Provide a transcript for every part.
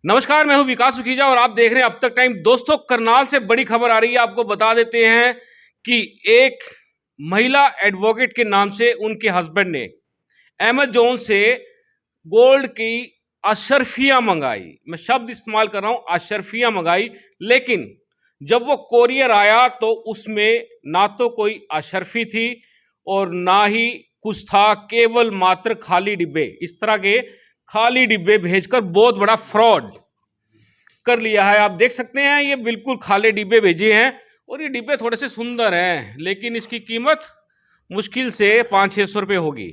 नमस्कार, मैं हूं विकास सुखीजा और आप देख रहे हैं अब तक टाइम। दोस्तों, करनाल से बड़ी खबर आ रही है। आपको बता देते हैं कि एक महिला एडवोकेट के नाम से उनके हस्बैंड ने अमेजोन से गोल्ड की अशर्फियां मंगाई। मैं शब्द इस्तेमाल कर रहा हूं, अशर्फियां मंगाई। लेकिन जब वो कोरियर आया तो उसमें ना तो कोई अशर्फी थी और ना ही कुछ था, केवल मात्र खाली डिब्बे। इस तरह के खाली डिब्बे भेजकर बहुत बड़ा फ्रॉड कर लिया है। आप देख सकते हैं, ये बिल्कुल खाली डिब्बे भेजे हैं और ये डिब्बे थोड़े से सुंदर हैं, लेकिन इसकी कीमत मुश्किल से 500-600 रुपये होगी।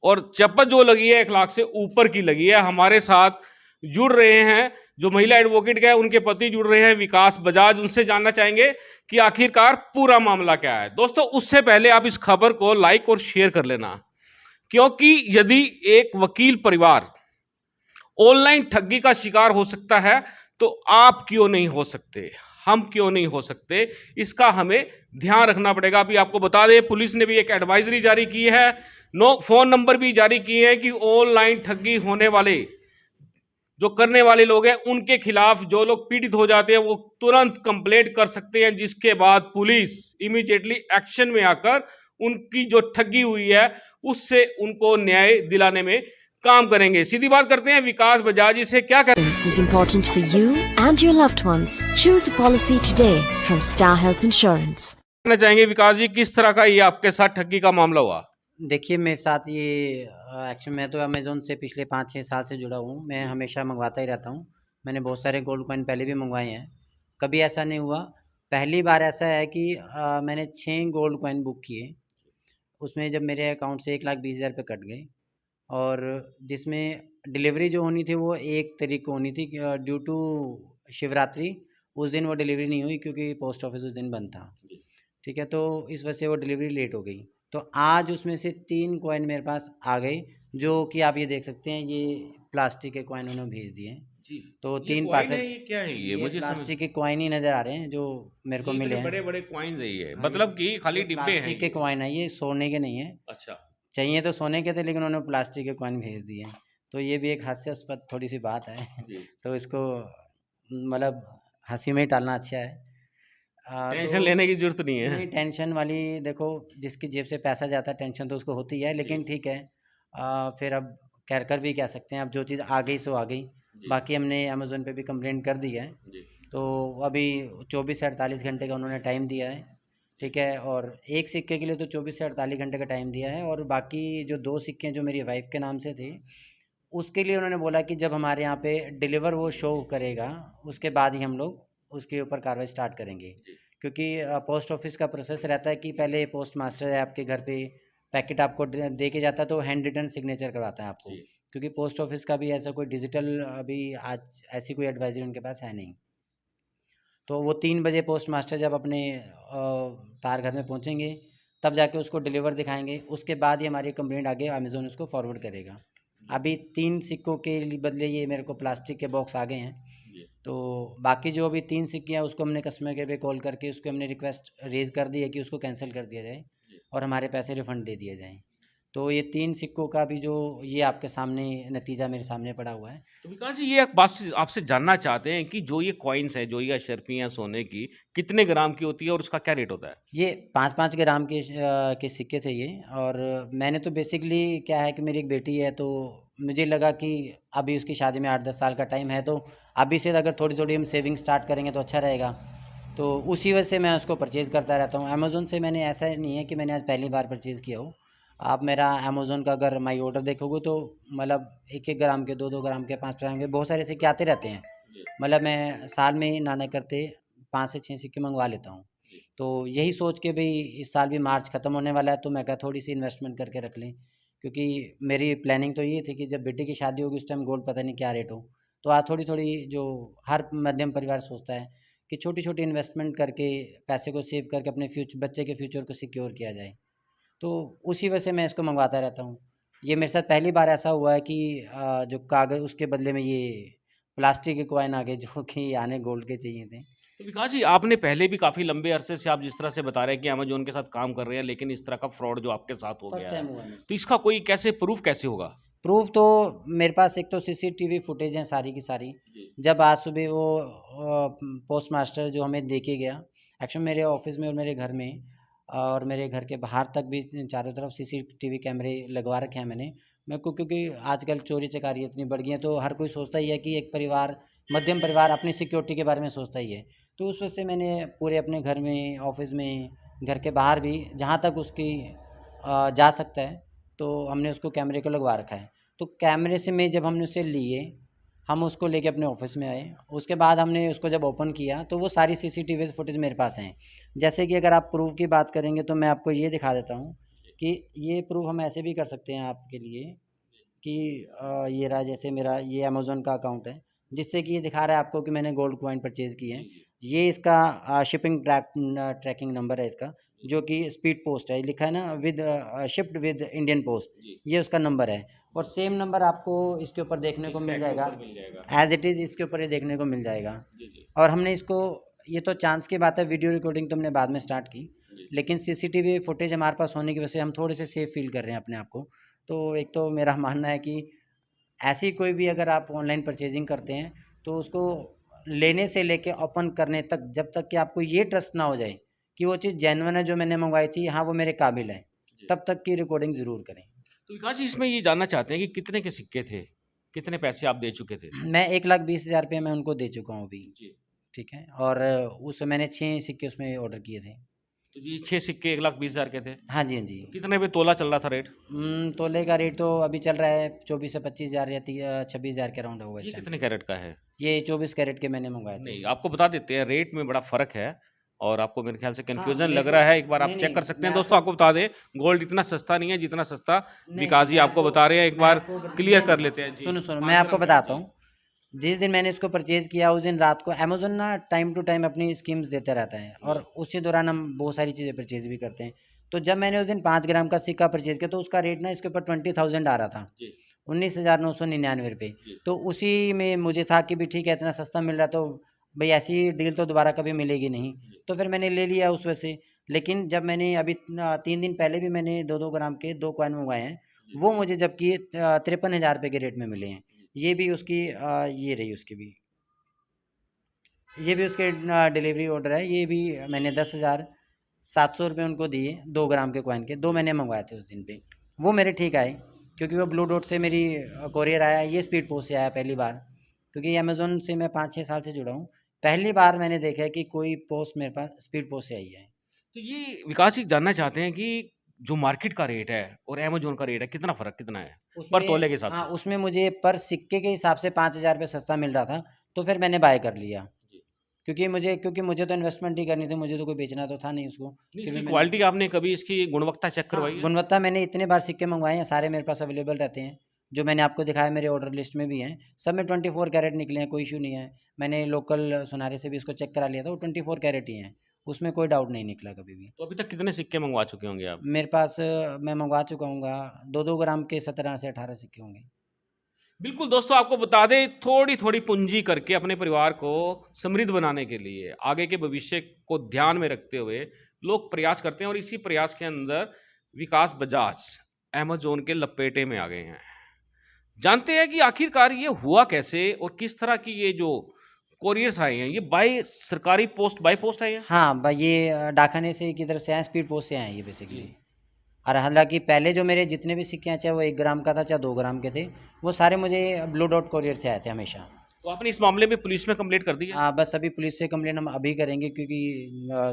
और चप्पल जो लगी है 1 लाख से ऊपर की लगी है। हमारे साथ जुड़ रहे हैं जो महिला एडवोकेट है, उनके पति जुड़ रहे हैं विकास बजाज। उनसे जानना चाहेंगे कि आखिरकार पूरा मामला क्या है। दोस्तों, उससे पहले आप इस खबर को लाइक और शेयर कर लेना, क्योंकि यदि एक वकील परिवार ऑनलाइन ठगी का शिकार हो सकता है तो आप क्यों नहीं हो सकते, हम क्यों नहीं हो सकते, इसका हमें ध्यान रखना पड़ेगा। अभी आपको बता दें, पुलिस ने भी एक एडवाइजरी जारी की है, फोन नंबर भी जारी किए हैं कि ऑनलाइन ठगी होने वाले जो करने वाले लोग हैं उनके खिलाफ जो लोग पीड़ित हो जाते हैं वो तुरंत कंप्लेंट कर सकते हैं, जिसके बाद पुलिस इमीडिएटली एक्शन में आकर उनकी जो ठगी हुई है उससे उनको न्याय दिलाने में काम करेंगे। सीधी बात करते हैं विकास बजाज से, क्या This is important for you and your loved ones. Choose a policy today from Star Health Insurance. कहना चाहेंगे विकास जी, किस तरह का ये आपके साथ ठगी का मामला हुआ? देखिए, मेरे साथ ये एक्चुअली मैं तो अमेज़ोन से पिछले 5-6 साल से जुड़ा हूँ। मैं हमेशा मंगवाता ही रहता हूँ। मैंने बहुत सारे गोल्ड कॉइन पहले भी मंगवाए हैं, कभी ऐसा नहीं हुआ। पहली बार ऐसा है कि मैंने 6 गोल्ड कॉइन बुक किए, उसमें जब मेरे अकाउंट से 1,20,000 रुपये कट गए और जिसमें डिलीवरी जो होनी थी वो 1 तारीख को होनी थी। ड्यू टू शिवरात्रि उस दिन वो डिलीवरी नहीं हुई क्योंकि पोस्ट ऑफिस उस दिन बंद था। ठीक है, तो इस वजह से वो डिलीवरी लेट हो गई। तो आज उसमें से 3 कॉइन मेरे पास आ गए, जो कि आप ये देख सकते हैं, ये प्लास्टिक के कॉइन उन्होंने भेज दिए हैं। जी, तो ये 3 कॉइन पार्सल, है, ये क्या है? ये मुझे प्लास्टिक के कॉइन ही नज़र आ रहे हैं जो मेरे को मिले हैं। बड़े बड़े कॉइन्स है ये, हाँ, मतलब कि खाली ये डिब्बे हैं प्लास्टिक के ये। कॉइन है, ये सोने के नहीं है। अच्छा, चाहिए तो सोने के थे, लेकिन उन्होंने प्लास्टिक के कॉइन भेज दिए हैं। तो ये भी एक हास्यास्पद थोड़ी सी बात है। जी। तो इसको मतलब हंसी में ही टालना अच्छा है। टेंशन तो लेने की जरूरत नहीं है। नहीं, टेंशन वाली, देखो, जिसकी जेब से पैसा जाता है टेंशन तो उसको होती है, लेकिन ठीक है। फिर अब कर कर भी कह सकते हैं, अब जो चीज़ आ गई सो आ गई। बाकी हमने अमेज़ोन पे भी कंप्लेंट कर दी है। जी। तो अभी 24 से 48 घंटे का उन्होंने टाइम दिया है। ठीक है, और एक सिक्के के लिए तो 24 से 48 घंटे का टाइम दिया है, और बाकी जो 2 सिक्के जो मेरी वाइफ के नाम से थे उसके लिए उन्होंने बोला कि जब हमारे यहाँ पे डिलीवर वो शो करेगा उसके बाद ही हम लोग उसके ऊपर कार्रवाई स्टार्ट करेंगे। क्योंकि पोस्ट ऑफिस का प्रोसेस रहता है कि पहले पोस्ट मास्टर है आपके घर पे, पैकेट आपको दे के जाता है, तो हैंड रिटन सिग्नेचर करवाता है आपको। क्योंकि पोस्ट ऑफिस का भी ऐसा कोई डिजिटल अभी आज ऐसी कोई एडवाइजरी उनके पास है नहीं। तो वो 3 बजे पोस्ट मास्टर जब अपने तार घर में पहुंचेंगे तब जाके उसको डिलीवर दिखाएंगे, उसके बाद ही हमारी कंप्लेंट आगे अमेज़ोन उसको फॉरवर्ड करेगा। अभी 3 सिक्कों के बदले ये मेरे को प्लास्टिक के बॉक्स आ गए हैं। तो बाकी जो अभी 3 सिक्के हैं उसको हमने कस्टमर केयर पे कॉल करके उसको हमने रिक्वेस्ट रेज़ कर दी है कि उसको कैंसिल कर दिया जाए और हमारे पैसे रिफ़ंड दे दिए जाएँ। तो ये 3 सिक्कों का भी जो ये आपके सामने नतीजा मेरे सामने पड़ा हुआ है। तो विकास जी, ये एक बात से आपसे जानना चाहते हैं कि जो ये कॉइन्स है, जो ये अशर्फियाँ सोने की, कितने ग्राम की होती है और उसका क्या रेट होता है? ये 5-5 ग्राम के सिक्के थे ये। और मैंने तो बेसिकली क्या है कि मेरी एक बेटी है, तो मुझे लगा कि अभी उसकी शादी में 8-10 साल का टाइम है, तो अभी से अगर थोड़ी-थोड़ी हम सेविंग स्टार्ट करेंगे तो अच्छा रहेगा। तो उसी वजह से मैं उसको परचेज़ करता रहता हूँ। अमेज़न से मैंने, ऐसा नहीं है कि मैंने आज पहली बार परचेज़ किया हो। आप मेरा अमेज़न का अगर माई ऑर्डर देखोगे तो मतलब 1-1 ग्राम के, 2-2 ग्राम के, 5 ग्राम के बहुत सारे सिक्के आते रहते हैं। मतलब मैं साल में ना ना करते 5 से 6 सिक्के मंगवा लेता हूँ। तो यही सोच के भाई इस साल भी मार्च ख़त्म होने वाला है, तो मैं कहा थोड़ी सी इन्वेस्टमेंट करके रख लें। क्योंकि मेरी प्लानिंग तो ये थी कि जब बेटी की शादी होगी उस टाइम गोल्ड पता नहीं क्या रेट हो। तो आज थोड़ी थोड़ी, जो हर मध्यम परिवार सोचता है कि छोटी छोटी इन्वेस्टमेंट करके पैसे को सेव करके अपने बच्चे के फ्यूचर को सिक्योर किया जाए। तो उसी वजह से मैं इसको मंगवाता रहता हूँ। ये मेरे साथ पहली बार ऐसा हुआ है कि जो कागज़ उसके बदले में ये प्लास्टिक के कॉइन आ गए, जो कि आने गोल्ड के चाहिए थे। तो विकास जी, आपने पहले भी काफ़ी लंबे अरसे से आप जिस तरह से बता रहे हैं कि अमेज़न के साथ काम कर रहे हैं, लेकिन इस तरह का फ्रॉड जो आपके साथ हो फर्स्ट गया टाइम है, हुआ मेरे तो से। इसका कोई कैसे प्रूफ़ कैसे होगा? प्रूफ तो मेरे पास एक तो सीसीटीवी फुटेज हैं सारी की सारी। जब आज सुबह वो पोस्ट मास्टर जो हमें दे के गया, एक्चुअली मेरे ऑफिस में और मेरे घर में और मेरे घर के बाहर तक भी चारों तरफ सीसीटीवी कैमरे लगवा रखे हैं मैंने। मेरे को क्योंकि आजकल चोरी चकारी इतनी बढ़ गई है तो हर कोई सोचता ही है कि एक परिवार, मध्यम परिवार अपनी सिक्योरिटी के बारे में सोचता ही है। तो उस वजह से मैंने पूरे अपने घर में, ऑफिस में, घर के बाहर भी जहाँ तक उसकी जा सकता है तो हमने उसको कैमरे को लगवा रखा है। तो कैमरे से में जब हमने उसे लिए, हम उसको लेके अपने ऑफिस में आए। उसके बाद हमने उसको जब ओपन किया तो वो सारी सीसीटीवी फुटेज मेरे पास हैं। जैसे कि अगर आप प्रूफ की बात करेंगे तो मैं आपको ये दिखा देता हूँ कि ये प्रूफ हम ऐसे भी कर सकते हैं आपके लिए कि ये रहा, जैसे मेरा ये अमेज़ोन का अकाउंट है जिससे कि ये दिखा रहा है आपको कि मैंने गोल्ड कॉइन परचेज़ किए हैं। ये इसका शिपिंग ट्रैकिंग नंबर है इसका, जो कि स्पीड पोस्ट है, लिखा है ना with shipped with Indian post, ये उसका नंबर है। और सेम नंबर आपको इसके ऊपर देखने को मिल जाएगा, एज इट इज़ इसके ऊपर ये देखने को मिल जाएगा। और हमने इसको, ये तो चांस की बात है, वीडियो रिकॉर्डिंग तो हमने बाद में स्टार्ट की, लेकिन सीसीटीवी फुटेज हमारे पास होने की वजह से हम थोड़े से सेफ फील कर रहे हैं अपने आप को। तो एक तो मेरा मानना है कि ऐसी कोई भी अगर आप ऑनलाइन परचेजिंग करते हैं तो उसको लेने से लेके ओपन करने तक, जब तक कि आपको ये ट्रस्ट ना हो जाए कि वो चीज़ जेन्युइन है जो मैंने मंगवाई थी, हाँ वो मेरे काबिल है, तब तक की रिकॉर्डिंग ज़रूर करें। तो विकास जी, इसमें ये जानना चाहते हैं कि कितने के सिक्के थे, कितने पैसे आप दे चुके थे? मैं 1,20,000 रुपये मैं उनको दे चुका हूँ अभी। जी। ठीक है, और उस मैंने 6 सिक्के उसमें ऑर्डर किए थे। तो जी 6 सिक्के 1,20,000 के थे। हाँ जी, हाँ जी। कितने पे तोला चल रहा था रेट? तोले का रेट तो अभी चल रहा है 24 से 25,000 या 26,000 के अराउंड होगा ये इस टाइम। कितने कैरेट का है? ये 24 कैरेट के मैंने मंगवाए थे। नहीं, आपको बता देते हैं, रेट में बड़ा फ़र्क है और आपको मेरे ख्याल से हाँ, कन्फ्यूज़न मेरे लग को, रहा है। एक बार आप नहीं चेक कर नहीं, सकते मैं हैं। दोस्तों आपको बता दें, गोल्ड इतना सस्ता नहीं है जितना सस्ता नहीं, विकास जी मैं आपको बता रहे हैं। एक बार क्लियर कर मैं लेते हैं। जी, सुनो सुनो, 5 मैं आपको ग्राम का बताता जी। हूँ। जिस दिन मैंने इसको परचेज़ किया उस दिन रात को अमेज़न ना टाइम टू टाइम अपनी स्कीम्स देता रहता है और उसी दौरान हम बहुत सारी चीज़ें परचेज़ भी करते हैं। तो जब मैंने उस दिन 5 ग्राम का सिक्का परचेज़ किया तो उसका रेट ना इसके ऊपर 20,000 आ रहा था, जी, 19,999 रुपये। जी। तो उसी में मुझे था कि भी ठीक है, इतना सस्ता मिल रहा है तो भाई ऐसी डील तो दोबारा कभी मिलेगी नहीं, तो फिर मैंने ले लिया उस वजह से। लेकिन जब मैंने अभी 3 दिन पहले भी मैंने 2-2 ग्राम के 2 कॉइन मंगवाए हैं, वो मुझे जबकि 53,000 रुपये के रेट में मिले हैं। ये भी उसकी ये रही उसकी भी, ये भी उसके डिलीवरी ऑर्डर है। ये भी मैंने 10,700 रुपये उनको दिए 2 ग्राम के कॉइन के, 2 मैंने मंगवाए थे उस दिन पे। वो मेरे ठीक आए क्योंकि वो ब्लू डॉट से मेरी कोरियर आया, ये स्पीड पोस्ट से आया पहली बार। क्योंकि अमेज़न से मैं 5-6 साल से जुड़ा हूँ, पहली बार मैंने देखा है कि कोई पोस्ट मेरे पास स्पीड पोस्ट से आई है। तो ये विकास जी जानना चाहते हैं कि जो मार्केट का रेट है और अमेज़न का रेट है, कितना फ़र्क कितना है? पर उसमें तोले के हिसाब हाँ, से? उसमें मुझे पर सिक्के के हिसाब से 5,000 रुपये सस्ता मिल रहा था, तो फिर मैंने बाय कर लिया। जी। क्योंकि मुझे तो इन्वेस्टमेंट ही करनी थी, मुझे तो कोई बेचना तो था नहीं उसको। नहीं, क्योंकि इसकी मैंने, क्वालिटी आपने कभी इसकी गुणवत्ता चेक करवाई हाँ, है? गुणवत्ता मैंने इतने बार सिक्के मंगवाए हैं, सारे मेरे पास अवेलेबल रहते हैं। जो मैंने आपको दिखाया मेरे ऑर्डर लिस्ट में भी हैं, सब में 24 कैरेट निकले हैं, कोई इशू नहीं है। मैंने लोकल सुनारे से भी इसको चेक करा लिया था, वो 24 कैरेट ही हैं, उसमें कोई डाउट नहीं निकला कभी भी। तो अभी तक कितने सिक्के मंगवा चुके होंगे आप? मेरे पास मैं मंगवा चुका हूँ 2-2 ग्राम के 17 से 18 सिक्के होंगे। बिल्कुल दोस्तों, आपको बता दें, थोड़ी-थोड़ी पूँजी करके अपने परिवार को समृद्ध बनाने के लिए, आगे के भविष्य को ध्यान में रखते हुए लोग प्रयास करते हैं और इसी प्रयास के अंदर विकास बजाज अमेज़न के लपेटे में आ गए हैं। जानते हैं कि आखिरकार ये हुआ कैसे और किस तरह की ये जो कोरियर्स आए हैं, ये बाय पोस्ट आए हैं? हाँ, ये डाकखाने से की तरफ से आए, स्पीड पोस्ट से आए हैं ये बेसिकली। जी। और हालांकि पहले जो मेरे जितने भी सिक्के हैं, चाहे वो 1 ग्राम का था चाहे 2 ग्राम के थे, वो सारे मुझे ब्लू डॉट कोरियर से आए थे हमेशा। तो आपने इस मामले में पुलिस में कंप्लेंट कर दी है? हाँ, बस अभी पुलिस से कंप्लेंट हम अभी करेंगे क्योंकि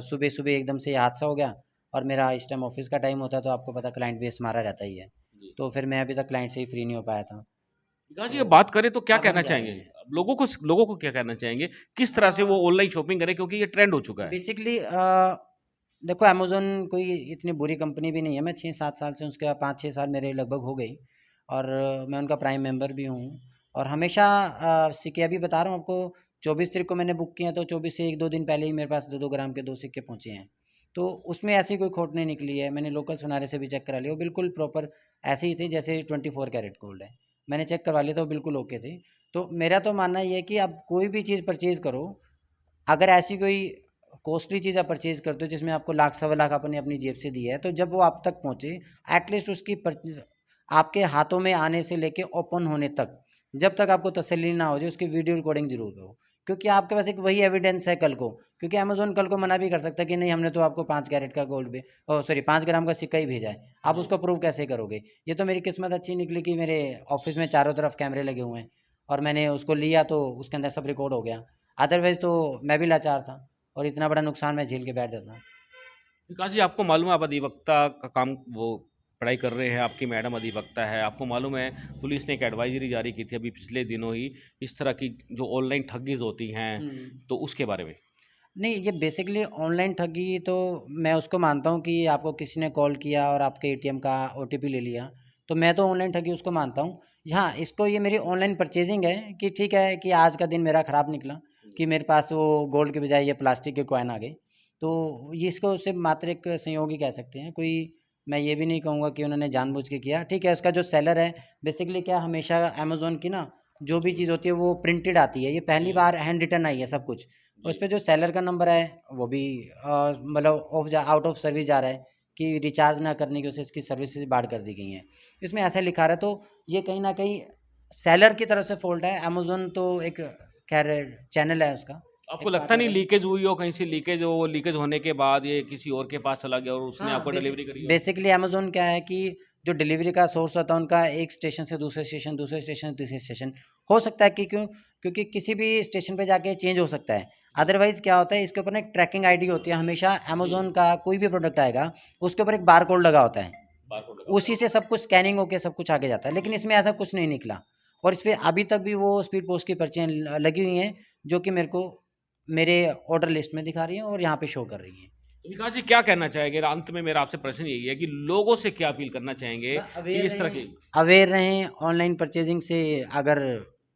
सुबह सुबह एकदम से ये हादसा हो गया और मेरा इस टाइम ऑफिस का टाइम होता है तो आपको पता क्लाइंट बेस हमारा रहता ही है। जी। तो फिर मैं अभी तक क्लाइंट से ही फ्री नहीं हो पाया था। विकास जी, तो अब बात करें तो क्या अब हम कहना जा रहे चाहेंगे? हैं। लोगों को क्या कहना चाहेंगे? किस तरह से वो ऑनलाइन शॉपिंग करें, क्योंकि ये ट्रेंड हो चुका है? बेसिकली देखो, अमेज़न कोई इतनी बुरी कंपनी भी नहीं है। मैं 6-7 साल से उसके 5-6 साल मेरे लगभग हो गई और मैं उनका प्राइम मेंबर भी हूँ और हमेशा सिक्के अभी बता रहा हूँ आपको, 24 तारीख को मैंने बुक किया तो 24 से 1-2 दिन पहले ही मेरे पास 2-2 ग्राम के 2 सिक्के पहुँचे हैं। तो उसमें ऐसी कोई खोट नहीं निकली है। मैंने लोकल सुनारे से भी चेक करा लिया, वो बिल्कुल प्रॉपर ऐसे ही थे जैसे 24 कैरेट गोल्ड है। मैंने चेक करवा लिया था, वो बिल्कुल ओके थे। तो मेरा तो मानना ये है कि आप कोई भी चीज़ परचेज़ करो, अगर ऐसी कोई कॉस्टली चीज़ आप परचेज़ करते हो जिसमें आपको लाख सवा लाख आपने अपनी जेब से दी है, तो जब वो आप तक पहुँचे, एटलीस्ट उसकी आपके हाथों में आने से लेके ओपन होने तक, जब तक आपको तसल्ली ना हो जाए उसकी वीडियो रिकॉर्डिंग जरूर हो, क्योंकि आपके पास एक वही एविडेंस है कल को। क्योंकि अमेजोन कल को मना भी कर सकता है कि नहीं, हमने तो आपको 5 कैरेट का गोल्ड 5 ग्राम का सिक्का ही भेजा है, आप उसको प्रूव कैसे करोगे। ये तो मेरी किस्मत अच्छी निकली कि मेरे ऑफिस में चारों तरफ कैमरे लगे हुए हैं और मैंने उसको लिया तो उसके अंदर सब रिकॉर्ड हो गया। अदरवाइज तो मैं भी लाचार था और इतना बड़ा नुकसान मैं झेल के बैठ जाता। विकास जी, आपको मालूम है आप अधिवक्ता का काम वो पढ़ाई कर रहे हैं, आपकी मैडम अधिवक्ता है, आपको मालूम है पुलिस ने एक एडवाइजरी जारी की थी अभी पिछले दिनों ही, इस तरह की जो ऑनलाइन ठगीज होती हैं, तो उसके बारे में। नहीं, ये बेसिकली ऑनलाइन ठगी तो मैं उसको मानता हूँ कि आपको किसी ने कॉल किया और आपके एटीएम का ओटीपी ले लिया, तो मैं तो ऑनलाइन ठगी उसको मानता हूँ। हाँ, इसको ये मेरी ऑनलाइन परचेजिंग है कि ठीक है कि आज का दिन मेरा ख़राब निकला कि मेरे पास वो गोल्ड के बजाय ये प्लास्टिक के कॉइन आ गए, तो ये इसको सिर्फ मात्र एक संयोग ही कह सकते हैं। कोई, मैं ये भी नहीं कहूँगा कि उन्होंने जानबूझ के किया। ठीक है, उसका जो सेलर है, बेसिकली क्या, हमेशा अमेज़ोन की ना जो भी चीज़ होती है वो प्रिंटेड आती है, ये पहली बार हैंड रिटन आई है सब कुछ। उस पे जो सेलर का नंबर है वो भी मतलब आउट ऑफ सर्विस जा रहा है कि रिचार्ज ना करने की वजह से इसकी सर्विसेज बाढ़ कर दी गई हैं, इसमें ऐसा लिखा रहा है। तो ये कहीं ना कहीं सेलर की तरफ से फॉल्ट है। अमेज़ोन तो एक खैर चैनल है उसका। आपको लगता नहीं लीकेज हुई हो कहीं से, लीकेज हो, लीकेज होने के बाद ये किसी और के पास चला गया और उसने हाँ, आपको डिलीवरी करी हो? बेसिकली अमेज़ोन क्या है कि जो डिलीवरी का सोर्स होता है उनका एक स्टेशन से दूसरे स्टेशन, दूसरे स्टेशन से तीसरे स्टेशन हो सकता है कि क्योंकि किसी भी स्टेशन पे जाके चेंज हो सकता है। अदरवाइज़ क्या होता है, इसके ऊपर ना एक ट्रैकिंग आईडी होती है। हमेशा अमेज़ोन का कोई भी प्रोडक्ट आएगा उसके ऊपर एक बारकोड लगा होता है, बारकोड लगा उसी से सब कुछ स्कैनिंग होके सब कुछ आगे जाता है। लेकिन इसमें ऐसा कुछ नहीं निकला और इस पे अभी तक भी वो स्पीड पोस्ट की पर्चियाँ लगी हुई हैं, जो कि मेरे को मेरे ऑर्डर लिस्ट में दिखा रही हैं और यहाँ पे शो कर रही हैं। तो विकास जी क्या कहना चाहेंगे, अंत में मेरा आपसे प्रश्न यही है कि लोगों से क्या अपील करना चाहेंगे कि इस तरह की अवेयर रहें ऑनलाइन परचेजिंग से। अगर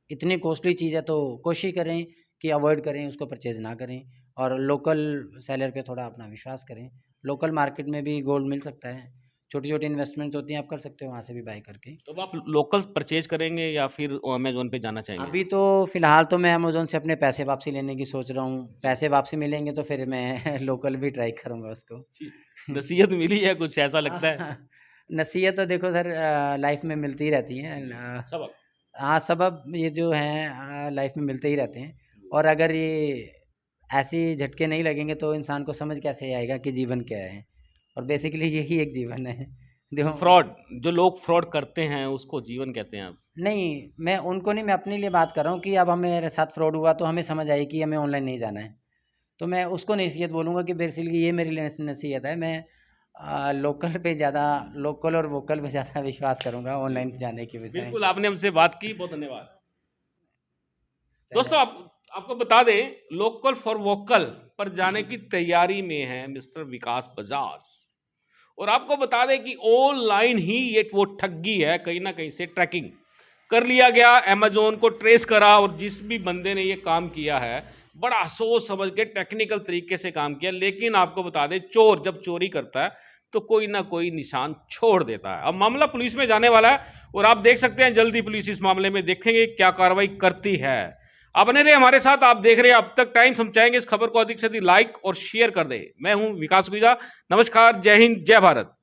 इतनी कॉस्टली चीज़ है तो कोशिश करें कि अवॉइड करें, उसको परचेज ना करें और लोकल सेलर पे थोड़ा अपना विश्वास करें। लोकल मार्केट में भी गोल्ड मिल सकता है, छोटी छोटी इन्वेस्टमेंट होती हैं, आप कर सकते हो वहाँ से भी बाय करके। तो अब आप लोकल परचेज करेंगे या फिर अमेजोन पे जाना चाहेंगे? अभी तो फ़िलहाल तो मैं अमेज़ोन से अपने पैसे वापसी लेने की सोच रहा हूँ। पैसे वापसी मिलेंगे तो फिर मैं लोकल भी ट्राई करूँगा उसको। जी, नसीहत मिली है कुछ ऐसा लगता है? नसीहत तो देखो सर, लाइफ में मिलती ही रहती हैं। सबक हाँ, सबब ये जो हैं लाइफ में मिलते ही रहते हैं और अगर ये ऐसे ही झटके नहीं लगेंगे तो इंसान को समझ कैसे आएगा कि जीवन क्या है। और बेसिकली यही एक जीवन है जो फ्रॉड, जो लोग फ्रॉड करते हैं उसको जीवन कहते हैं आप? नहीं, मैं उनको नहीं, मैं अपने लिए बात कर रहा हूँ कि अब हमें मेरे साथ फ्रॉड हुआ तो हमें समझ आई कि हमें ऑनलाइन नहीं जाना है, तो मैं उसको नसीहत बोलूँगा कि बेसिकली ये मेरी नसीहत है। मैं लोकल पे ज़्यादा, लोकल और वोकल पे ज़्यादा विश्वास करूँगा ऑनलाइन जाने की बजाय। बिल्कुल, आपने हमसे बात की, बहुत धन्यवाद। दोस्तों आपको बता दें, लोकल फॉर वोकल पर जाने की तैयारी में है मिस्टर विकास बजाज, और आपको बता दें कि ऑनलाइन ही ये वो ठगी है, कहीं ना कहीं से ट्रैकिंग कर लिया गया, अमेजोन को ट्रेस करा और जिस भी बंदे ने ये काम किया है बड़ा सोच समझ के टेक्निकल तरीके से काम किया। लेकिन आपको बता दें, चोर जब चोरी करता है तो कोई ना कोई निशान छोड़ देता है। अब मामला पुलिस में जाने वाला है और आप देख सकते हैं जल्दी पुलिस इस मामले में देखेंगे क्या कार्रवाई करती है। आप बने रहे हमारे साथ, आप देख रहे हैं अब तक टाइम्स। हम चाहेंगे इस खबर को अधिक से अधिक लाइक और शेयर कर दे। मैं हूं विकास गुजा, नमस्कार, जय हिंद, जय भारत।